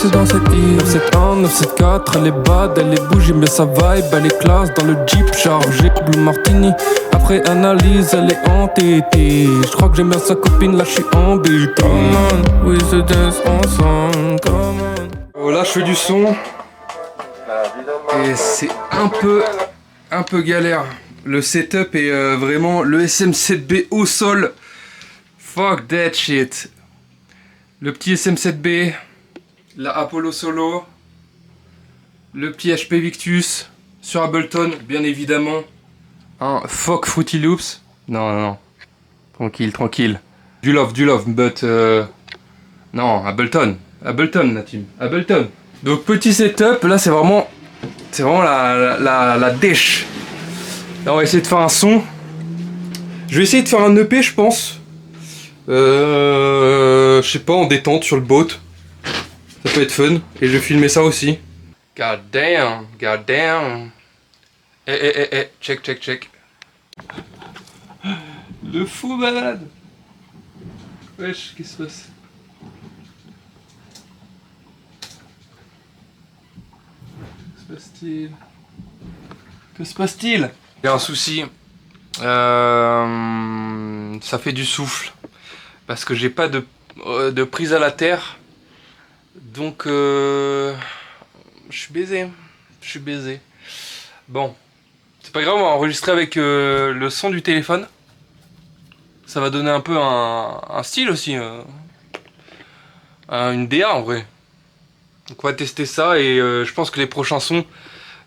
c'est dans cette île. 971, 974, elle est bad, elle est bougie, mais sa vibe, elle est classe. Dans le Jeep chargé, Blue Martini. Après analyse, elle est entêtée. Je crois que j'aime bien sa copine, là je suis embêté. Come on, we se dance ensemble, come on. Là, je fais du son. Et c'est un peu galère. Le setup est vraiment le SM7B au sol. Fuck that shit. Le petit SM7B, la Apollo Solo, le petit HP Victus sur Ableton, bien évidemment. Un fuck Fruity Loops. Non. Tranquille. Du love, but non, Ableton, la team. Ableton. Donc petit setup, là c'est vraiment la dèche. Là on va essayer de faire un son. Je vais essayer de faire un EP je pense. Je sais pas, en détente sur le boat. Ça peut être fun. Et je vais filmer ça aussi. God damn. Check. Le fou malade. Wesh, qu'est-ce qui se passe? Que se passe-t-il? Il y a un souci. Ça fait du souffle. Parce que j'ai pas de prise à la terre. Donc je suis baisé. Bon. C'est pas grave, on va enregistrer avec le son du téléphone. Ça va donner un peu un style aussi. Une DA en vrai. Donc on va tester ça et je pense que les prochains sons,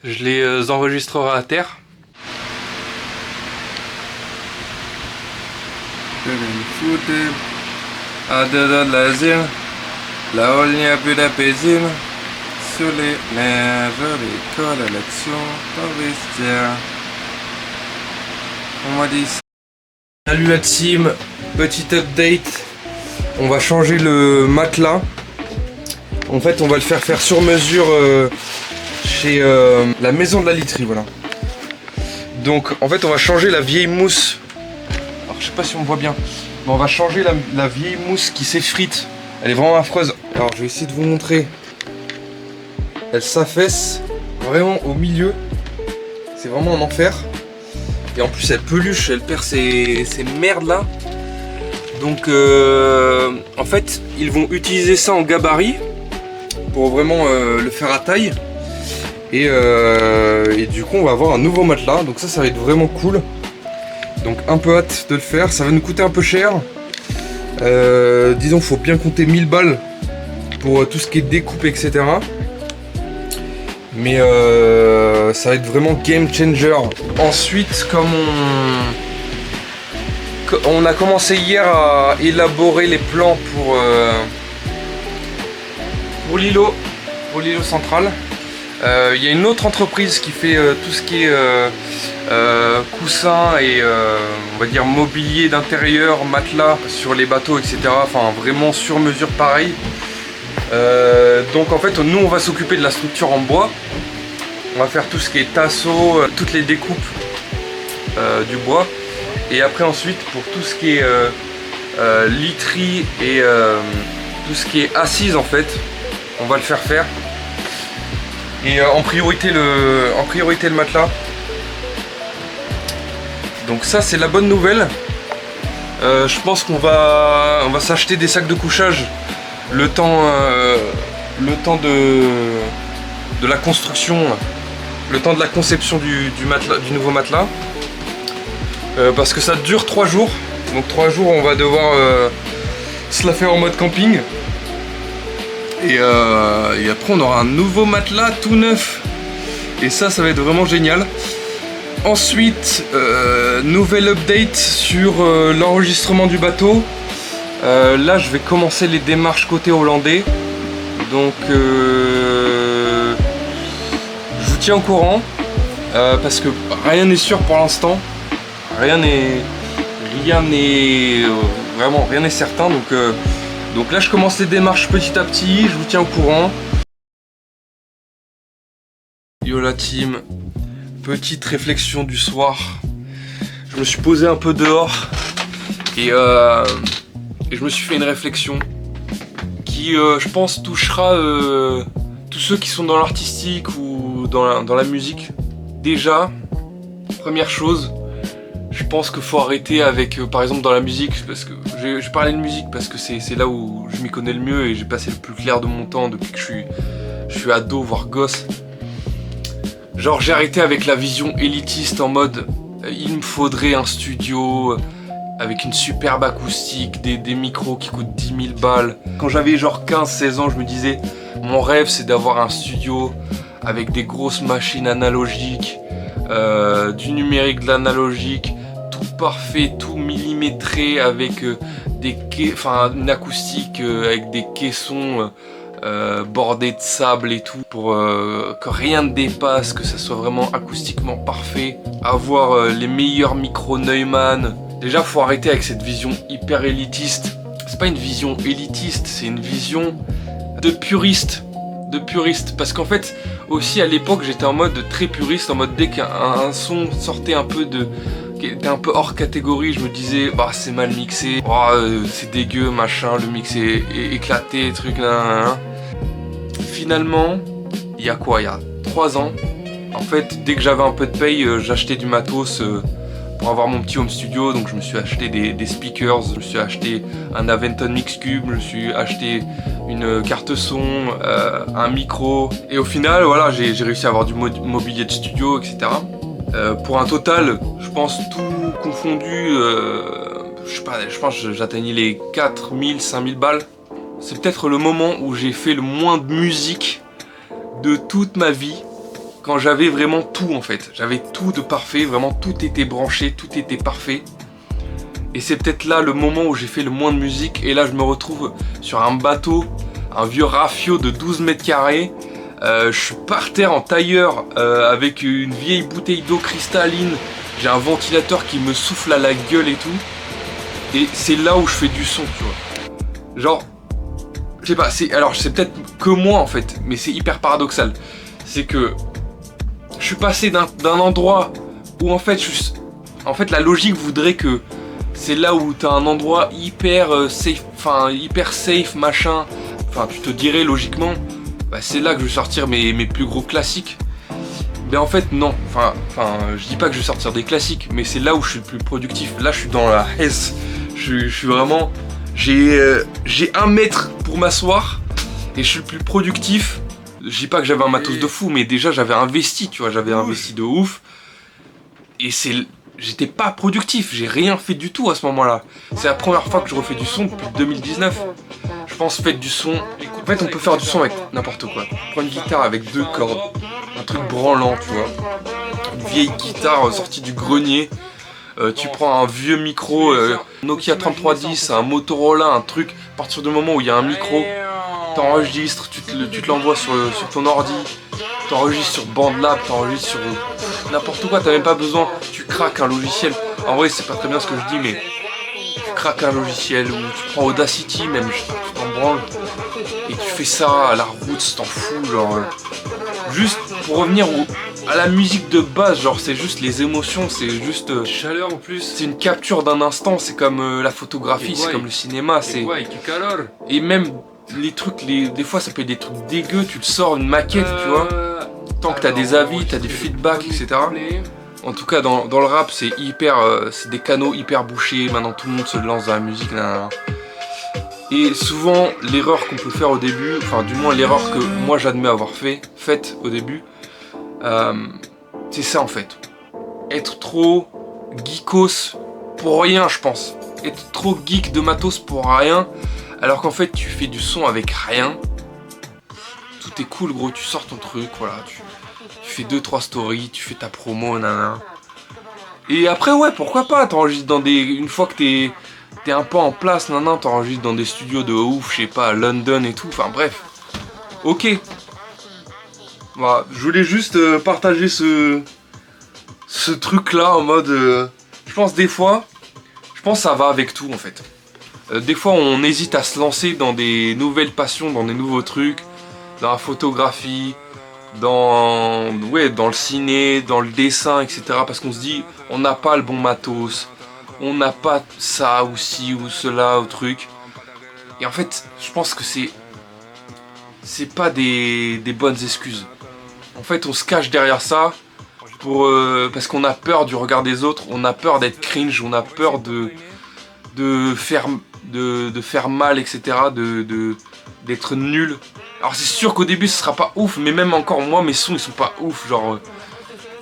je les enregistrerai à terre. À dedans de l'asile, là où il n'y a plus d'apaisime. Sur les mers, je décolle à l'action, dans le vestiaire. On m'a dit ça. Salut la team, petit update. On va changer le matelas. En fait, on va le faire sur mesure chez la maison de la literie, voilà. Donc, en fait, on va changer la vieille mousse. Alors, je sais pas si on voit bien. Mais on va changer la vieille mousse qui s'effrite. Elle est vraiment affreuse. Alors, je vais essayer de vous montrer. Elle s'affaisse vraiment au milieu. C'est vraiment un enfer. Et en plus, elle peluche, elle perd ces merdes là. Donc, en fait, ils vont utiliser ça en gabarit. Pour vraiment le faire à taille et du coup on va avoir un nouveau matelas, donc ça va être vraiment cool, donc un peu hâte de le faire. Ça va nous coûter un peu cher, disons faut bien compter 1000 balles pour tout ce qui est découpe etc, mais ça va être vraiment game changer. Ensuite, comme on a commencé hier à élaborer les plans pour l'îlot central, il y a une autre entreprise qui fait tout ce qui est coussins et on va dire mobilier d'intérieur, matelas sur les bateaux etc, enfin vraiment sur mesure pareil. Donc en fait nous on va s'occuper de la structure en bois, on va faire tout ce qui est tasseau, toutes les découpes du bois, et après ensuite pour tout ce qui est literie et tout ce qui est assise en fait, on va le faire et en priorité le matelas. Donc ça c'est la bonne nouvelle. Je pense qu'on va s'acheter des sacs de couchage le temps de la construction, le temps de la conception du nouveau matelas, parce que ça dure 3 jours. Donc 3 jours on va devoir se la faire en mode camping. Et après on aura un nouveau matelas tout neuf. Et ça va être vraiment génial. Ensuite, nouvelle update sur l'enregistrement du bateau. Là je vais commencer les démarches côté hollandais. Donc je vous tiens au courant. Parce que rien n'est sûr pour l'instant. Rien n'est vraiment rien n'est certain. Donc là je commence les démarches petit à petit, je vous tiens au courant. Yo la team, petite réflexion du soir. Je me suis posé un peu dehors et je me suis fait une réflexion. qui je pense touchera tous ceux qui sont dans l'artistique ou dans la musique. Déjà, première chose, je pense qu'il faut arrêter avec, par exemple dans la musique, parce que je parlais de musique parce que c'est là où je m'y connais le mieux et j'ai passé le plus clair de mon temps depuis que je suis ado, voire gosse. Genre j'ai arrêté avec la vision élitiste en mode il me faudrait un studio avec une superbe acoustique, des micros qui coûtent 10 000 balles. Quand j'avais genre 15-16 ans, je me disais mon rêve c'est d'avoir un studio avec des grosses machines analogiques, du numérique, de l'analogique, tout parfait, tout millimétré avec une acoustique avec des caissons bordés de sable et tout pour que rien ne dépasse, que ça soit vraiment acoustiquement parfait, avoir les meilleurs micros Neumann. Déjà faut arrêter avec cette vision hyper élitiste. C'est pas une vision élitiste, c'est une vision de puriste. Parce qu'en fait aussi à l'époque j'étais en mode très puriste, en mode dès qu'un son sortait un peu qui était un peu hors catégorie, je me disais bah c'est mal mixé, c'est dégueu machin, le mix est éclaté, truc nan. Finalement il y a 3 ans en fait, dès que j'avais un peu de paye, j'achetais du matos pour avoir mon petit home studio. Donc je me suis acheté des speakers, je me suis acheté un Aventon Mixcube, je me suis acheté une carte son, un micro. Et au final, voilà, j'ai réussi à avoir du mobilier de studio, etc. Pour un total, je pense tout confondu, je pense que j'atteignais les 4 000, 5 000 balles. C'est peut-être le moment où j'ai fait le moins de musique de toute ma vie. Quand j'avais vraiment tout en fait, j'avais tout de parfait, vraiment tout était branché, tout était parfait. Et c'est peut-être là le moment où j'ai fait le moins de musique. Et là je me retrouve sur un bateau, un vieux rafio de 12 mètres carrés. Je suis par terre en tailleur avec une vieille bouteille d'eau cristalline. J'ai un ventilateur qui me souffle à la gueule et tout. Et c'est là où je fais du son, tu vois. Genre, je sais pas, c'est peut-être que moi en fait, mais c'est hyper paradoxal. C'est que je suis passé d'un endroit où en fait la logique voudrait que c'est là où t'as un endroit hyper safe machin, enfin tu te dirais logiquement bah, c'est là que je vais sortir mes plus gros classiques. Mais en fait non, je dis pas que je vais sortir des classiques, mais c'est là où je suis le plus productif. Là je suis dans la hesse, je suis vraiment, j'ai 1 mètre pour m'asseoir et je suis le plus productif. Je dis pas que j'avais un matos de fou, mais déjà j'avais investi, tu vois, j'avais investi de ouf. Et j'étais pas productif, j'ai rien fait du tout à ce moment-là. C'est la première fois que je refais du son depuis 2019. Je pense faites du son. En fait on peut faire du son avec n'importe quoi. Prends une guitare avec 2 cordes, un truc branlant, tu vois. Une vieille guitare sortie du grenier. Tu prends un vieux micro, Nokia 3310, un Motorola, un truc. À partir du moment où il y a un micro, t'enregistres, tu te l'envoies sur ton ordi, t'enregistres sur BandLab, t'enregistres sur n'importe quoi, t'as même pas besoin, tu craques un logiciel. En vrai c'est pas très bien ce que je dis, mais tu craques un logiciel ou tu prends Audacity même, tu t'en branles et tu fais ça à la route, t'en fous, genre juste pour revenir à la musique de base, genre c'est juste les émotions, c'est juste chaleur en plus, c'est une capture d'un instant, c'est comme la photographie, c'est comme le cinéma, c'est et même les trucs, des fois ça peut être des trucs dégueux, tu te sors une maquette, tu vois, tant que t'as des avis, t'as des feedbacks, etc. En tout cas dans le rap c'est hyper, c'est des canaux hyper bouchés, maintenant tout le monde se lance dans la musique, nanana. Et souvent l'erreur qu'on peut faire au début, enfin du moins l'erreur que moi j'admets avoir faite au début, c'est ça en fait, être trop geekos pour rien je pense, être trop geek de matos pour rien. Alors qu'en fait tu fais du son avec rien, tout est cool gros, tu sors ton truc, voilà, tu fais 2-3 stories, tu fais ta promo, nanana. Et après ouais, pourquoi pas, t'enregistres dans une fois que t'es un peu en place, nanana, t'enregistres dans des studios de ouf, je sais pas, à London et tout, enfin bref. Ok. Voilà, je voulais juste partager ce truc là en mode, je pense des fois, ça va avec tout en fait. Des fois on hésite à se lancer dans des nouvelles passions, dans des nouveaux trucs, dans la photographie, dans le ciné, dans le dessin, etc. Parce qu'on se dit on n'a pas le bon matos, on n'a pas ça ou ci ou cela ou truc. Et en fait, je pense que c'est pas des bonnes excuses. En fait, on se cache derrière ça parce qu'on a peur du regard des autres, on a peur d'être cringe, on a peur de faire mal, etc. D'être nul. Alors c'est sûr qu'au début ce sera pas ouf, mais même encore moi mes sons ils sont pas ouf, genre.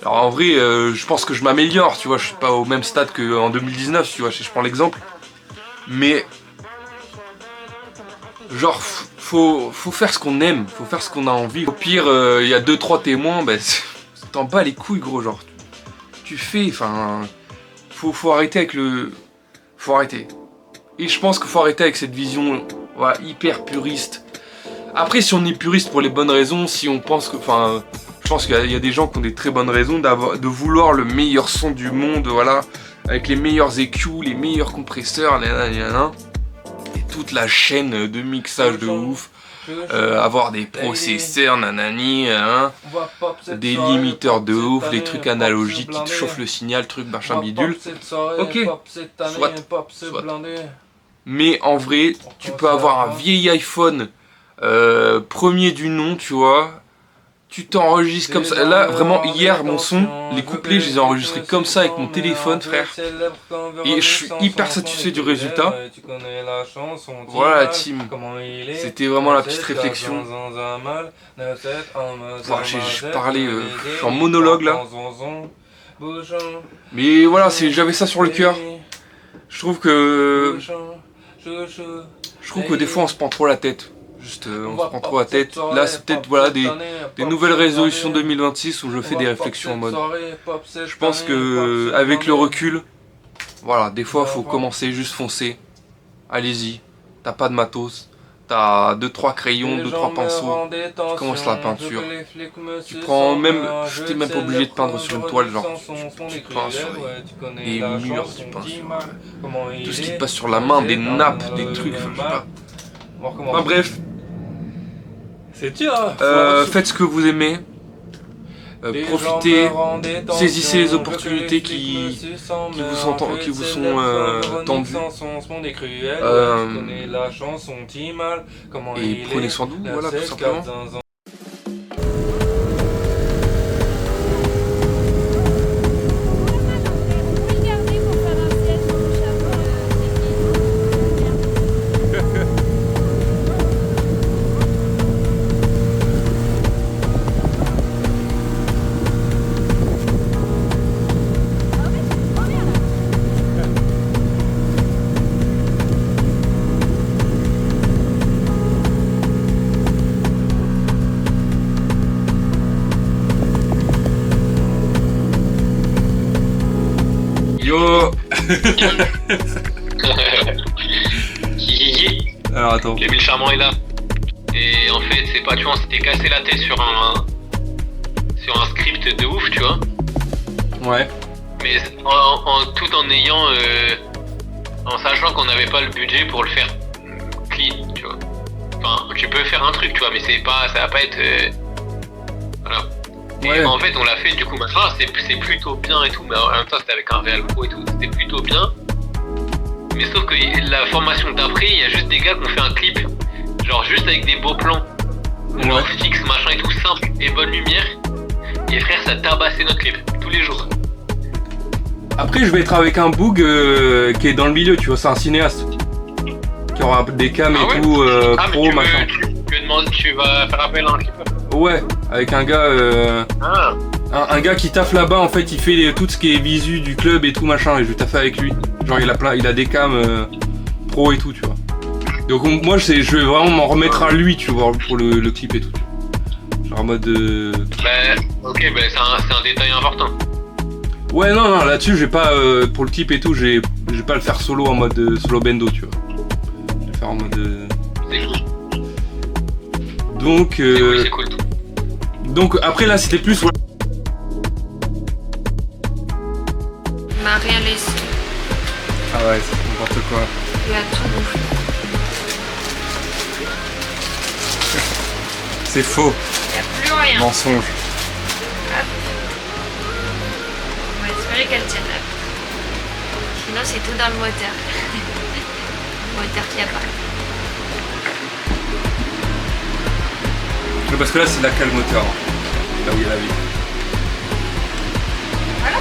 Alors en vrai je pense que je m'améliore, tu vois, je suis pas au même stade qu'en 2019, tu vois, je prends l'exemple. Mais genre faut faire ce qu'on aime, faut faire ce qu'on a envie. Au pire il y a 2-3 témoins, bah t'en bats les couilles gros, genre. Tu fais, enfin. Faut arrêter avec le. Faut arrêter. Et je pense qu'il faut arrêter avec cette vision voilà, hyper puriste. Après, si on est puriste pour les bonnes raisons, si on pense que... Enfin, je pense qu'il y a des gens qui ont des très bonnes raisons de vouloir le meilleur son du monde, voilà, avec les meilleurs EQ, les meilleurs compresseurs, et toute la chaîne de mixage de ouf, avoir des processeurs, nanani, des limiteurs de ouf, des trucs analogiques qui te chauffent le signal, truc machin bidule. Ok, soit. Mais en vrai, tu peux avoir un vieil iPhone premier du nom, tu vois. Tu t'enregistres comme ça. Là, vraiment, hier, mon son, les couplets, je les ai enregistrés comme ça avec mon téléphone, frère. Et je suis hyper satisfait du résultat. Voilà la team. C'était vraiment la petite réflexion. Voilà, j'ai parlé, je suis en monologue là. Mais voilà, j'avais ça sur le cœur. Je trouve que des fois on se prend trop la tête. Juste on se prend trop la tête. Là c'est peut-être voilà des nouvelles résolutions 2026 où je fais des réflexions en mode. Je pense que avec le recul, voilà, des fois faut commencer, juste foncer. Allez-y, t'as pas de matos. T'as 2-3 crayons, 2-3 pinceaux, tu commences la peinture, tu prends même, t'es même pas obligé de peindre sur une toile, genre tu peins sur des murs, tu peins sur tout ce qui te passe sur la main, des nappes, des trucs, enfin, je sais pas. Enfin bref, faites ce que vous aimez, profitez, saisissez les opportunités qui vous sont tendues. Et prenez soin de vous, voilà, tout simplement. Yo. Alors attends. L'émile Charmant est là. Et en fait, c'est pas, tu vois, on s'était cassé la tête sur un script de ouf, tu vois. Ouais. Mais tout en ayant, en sachant qu'on n'avait pas le budget pour le faire clean, tu vois. Enfin, tu peux faire un truc, tu vois, mais ça va pas être, voilà. Et ouais. En fait, on l'a fait du coup machin, c'est plutôt bien et tout, mais en même temps, c'était avec un réel pro et tout, c'était plutôt bien. Mais sauf que la formation d'après, il y a juste des gars qui ont fait un clip, genre juste avec des beaux plans, genre fixe, machin et tout, simple et bonne lumière. Et frère, ça tabassait notre clip, tous les jours. Après, je vais être avec un boug qui est dans le milieu, tu vois, c'est un cinéaste. Qui aura des cams et tout, pro, machin. Tu vas faire appel à un clipper. Ouais, avec un gars, un gars qui taffe là-bas, en fait, il fait tout ce qui est visu du club et tout machin, et je vais taffer avec lui. Genre, il a des cams pro et tout, tu vois. Donc moi, je vais vraiment m'en remettre à lui, tu vois, pour le clip et tout. Genre en mode. Ok, c'est un détail important. Ouais, non, là-dessus, j'ai pas pour le clip et tout, j'ai pas le faire solo en mode solo bendo, tu vois. Je vais le faire en mode. C'est cool. Donc. C'est cool. Donc après là, c'était plus. Il m'a rien laissé. Ah ouais, c'est n'importe quoi. Il a tout bouffé. C'est faux. Il n'y a plus rien. Mensonge. Hop. On va espérer qu'elle tienne là. Sinon, c'est tout dans le moteur. Le moteur qui a pas. parce que là c'est la cale moteur. Là où il y a la vie. Voilà.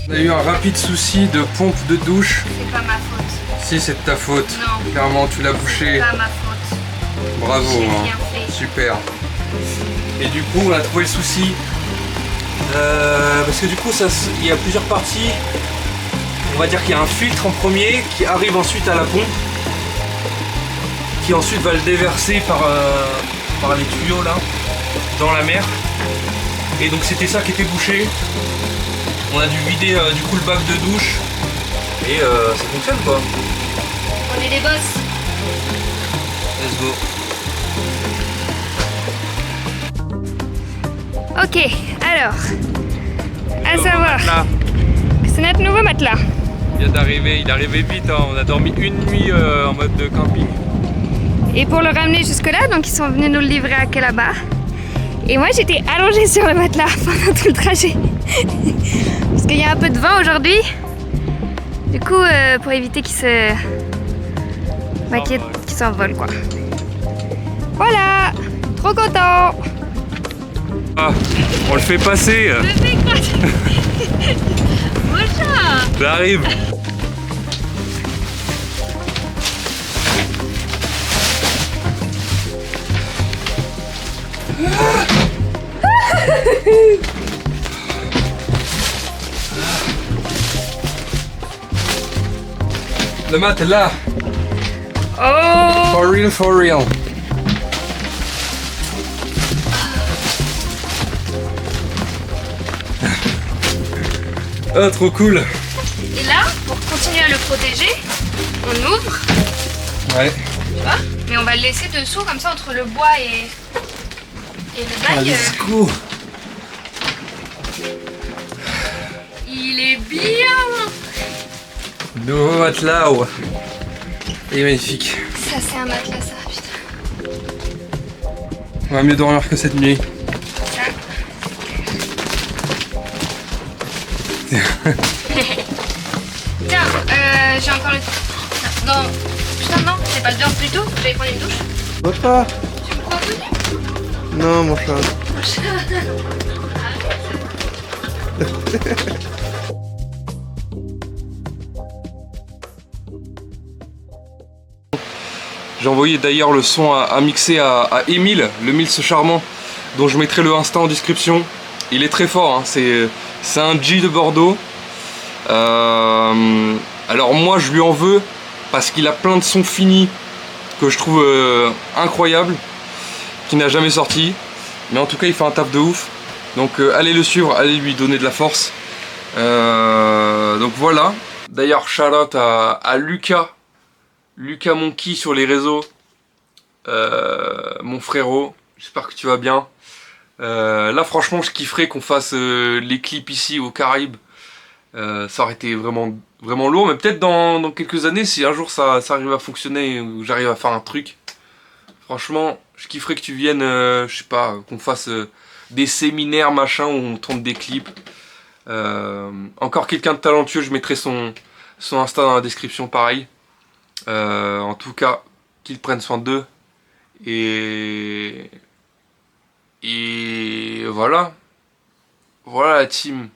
On a eu un rapide souci de pompe de douche. C'est pas ma faute. Si, c'est de ta faute. Non. Clairement, tu l'as bouché. C'est pas ma faute. Bravo. J'ai Hein. bien fait. Super. Et du coup, on a trouvé le souci. Parce que du coup, il y a plusieurs parties. On va dire qu'il y a un filtre en premier qui arrive ensuite à la pompe. Qui ensuite va le déverser par les tuyaux là, dans la mer. Et donc c'était ça qui était bouché. On a dû vider du coup le bac de douche. Et ça fonctionne quoi. On est des boss. Let's go. Ok, alors, à savoir Là, que c'est notre nouveau matelas. il vient d'arriver, il est arrivé vite, hein. On a dormi une nuit en mode de camping. Et pour le ramener jusque-là, donc ils sont venus nous le livrer à Calaba. Et moi j'étais allongée sur le matelas pendant tout le trajet. Parce qu'il y a un peu de vent aujourd'hui. Du coup, pour éviter qu'il qu'il s'envole quoi. Voilà, trop content. Ah, on le fait passer. Je fais quoi? Bonjour. Ça arrive. Le mat est là. Oh. For real, for real. Oh, trop cool. Et là, pour continuer à le protéger, on ouvre, Ouais. tu vois, mais on va le laisser dessous comme ça entre le bois et le bail. Let's go. Il est bien. Nouveau matelas. Oh. Il est magnifique. Ça c'est un matelas ça, putain. On va mieux dormir que cette nuit. Ça. Tiens, j'ai encore le... Non, putain non, c'est pas le l'heure plus tôt, j'allais prendre une douche. Papa. Tu me crois venu? Non, mon chat. J'ai envoyé d'ailleurs le son à mixer à Émile, le Mills charmant, dont je mettrai le Insta en description. Il est très fort, hein. C'est un G de Bordeaux. Alors moi je lui en veux parce qu'il a plein de sons finis que je trouve incroyables, qui n'a jamais sorti. Mais en tout cas il fait un taf de ouf. Donc allez le suivre, allez lui donner de la force. Donc voilà. D'ailleurs shout out à Lucas Monkey sur les réseaux, mon frérot, j'espère que tu vas bien. Là franchement je kifferais qu'on fasse les clips ici aux Caraïbes. Ça aurait été vraiment lourd, mais peut-être dans quelques années, si un jour ça arrive à fonctionner, ou j'arrive à faire un truc, franchement je kifferais que tu viennes, je sais pas, qu'on fasse des séminaires machin où on tourne des clips. Encore quelqu'un de talentueux, je mettrai son Insta dans la description pareil. En tout cas, qu'ils prennent soin d'eux. Et voilà. Voilà la team.